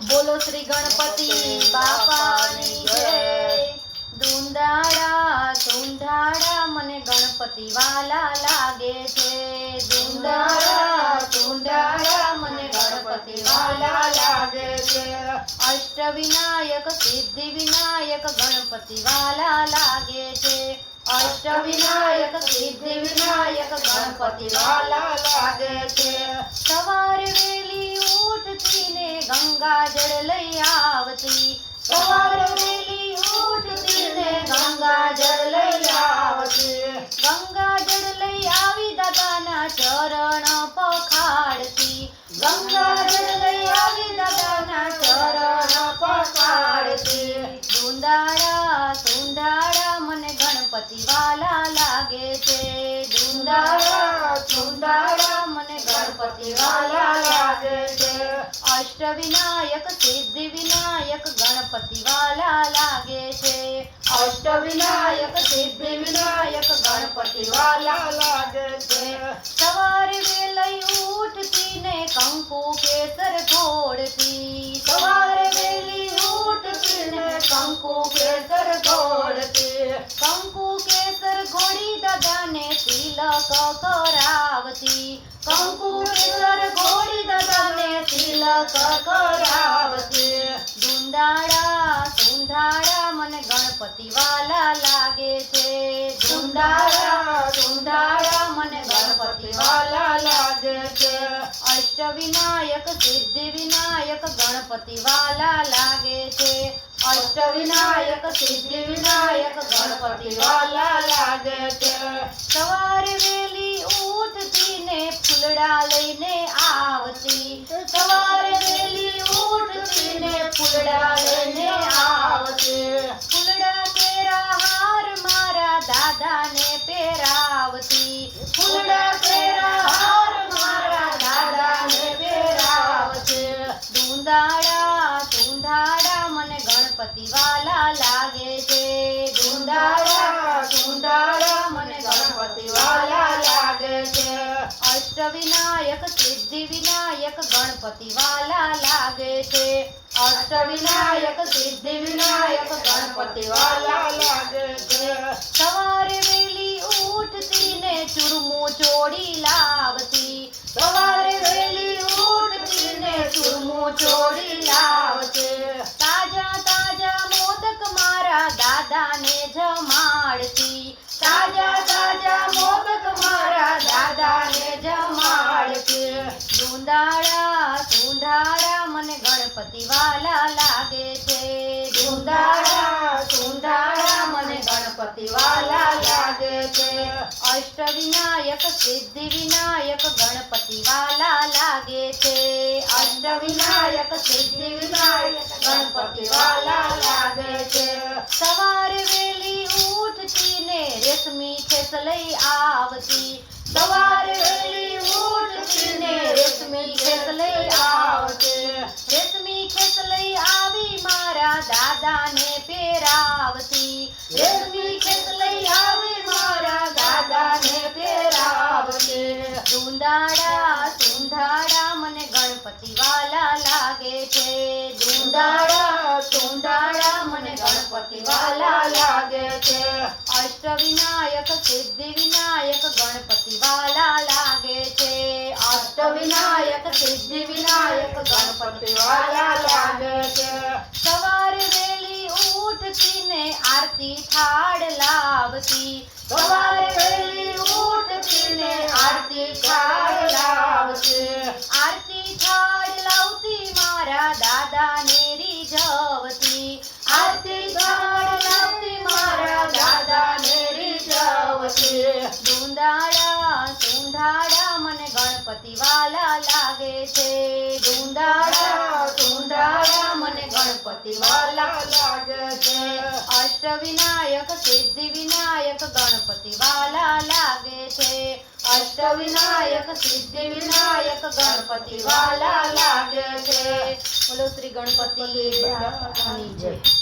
बोलो श्री गणपति बापानी जय। धूंधाड़ा धूंधाड़ा मने गणपति वाला लागे छे। धूंधाड़ा धूंधाड़ा मने गणपति वाला लागे छे। अष्टविनायक सिद्धि विनायक गणपति वाला लागे छे। अष्टविनायक सिद्धि विनायक गणपति वाला लागे छे। सवारे वेली उठती ने गंगा जल लई आवती। सवारे वेली उठती ने गंगा जल लई आवती। गंगा जल लई आवी दादाना चरण पखाड़ती। गंगा जल लई आवी दादाना चरण पखाड़ती। धूंधाड़ा धूंधाड़ा मने गणपति वाला लागे छे। धूंधाड़ा धूंधाड़ा मने गणपति वाला लागे छे। अष्टविनायक सिद्धि विनायक गणपति वाला लागे छे। अष्टविनायक सिद्धि विनायक गणपति वाला लागे छे। सवारे वेलई उठती ने कंकु केसर घोड़ती। सवारे वेली उठती ने कंकु केसर घोड़ती। कंकु केसर घोड़ी दादा ने तिलक करावती। कंकु केसर घोड़ी दादा ने तिलक करावती। धूंधाड़ा धूंधाड़ा मने गणपति वाला लागे छे। धूंधाड़ा धूंधाड़ा मने गणपति वाला लागे छे। अष्टविनायक सिद्धि विनायक गणपति वाला लागे छे। अष्टविनायक सिद्धि विनायक गणपति वाला लागे छे। सवारे वेली उठती ने फूलड़ा लईने आवती। सवारे वेली उठती ने फूलड़ा लईने आवती। फूलड़ा केरा हार मारा दादा ने पेरावती। फूलड़ा केरा हार मारा दादा ने पेरावती। धूंधाड़ा धूंधाड़ा मने गणपति वाला लागे छे। धूंधाड़ा धूंधाड़ा मने गणपति वाला लागे छे। अष्टविनायक सिद्धि विनायक गणपति वाला लागे छे। अष्टविनायक सिद्धि विनायक गणपति वाला लागे छे। सवारे वेली उठती ने चूरमू चोड़ी लावती। सवारे वेली उठती ने चूरमू चोड़ी लावती। ताजा ताजा मोदक मारा दादा ने जमाड़ती। ताजा ताजा मोदक मारा दादा ने जमाड़ती। धूंधाड़ा धूंधाड़ा मने गणपति वाला लागे छे। धूंधाड़ा धूंधाड़ा मने गणपति वाला लागे छे। अष्टविनायक सिद्धि विनायक गणपति वाला लागे छे। अष्टविनायक सिद्धि विनायक गणपति वाला लागे छे। सवारे वेली उठती ने रेशमी खेस लई आवती। सवारे वेली उठती ने रेशमी खेस लई आवती। रेशमी खेस लई आवी मारा दादा ने पेरावती। रेशमी खेस लई आवी मारा दादा ने पेरावती। धूंधाड़ा धूंधाड़ा मने गणपति वाला लागे छे। धूंधाड़ा धूंधाड़ा मने गणपति वाला लागे छे। अष्टविनायक सिद्धि विनायक गणपति वाला लागे छे। अष्टविनायक सिद्धि विनायक गणपति वाला लागे छे। सवारे वेली उठती ने आरती थाड़ लावती। सवारे वेली उठती ने आरती थाड़ लावती। आरती थाड़ लावती मारा दादा ने रिझवती। आरती थाड़ लावती मारा दादा ने रिझवती। धूंधाड़ा धूंधाड़ा मने गणपति वाला लागे छे। धूंधाड़ा धूंधाड़ा मने गणपति वाला लागे छे। अष्टविनायक सिद्धि विनायक गणपति वाला लागे छे। अष्टविनायक सिद्धि विनायक गणपति वाला लागे छे। बोलो श्री गणपति बापानी जय।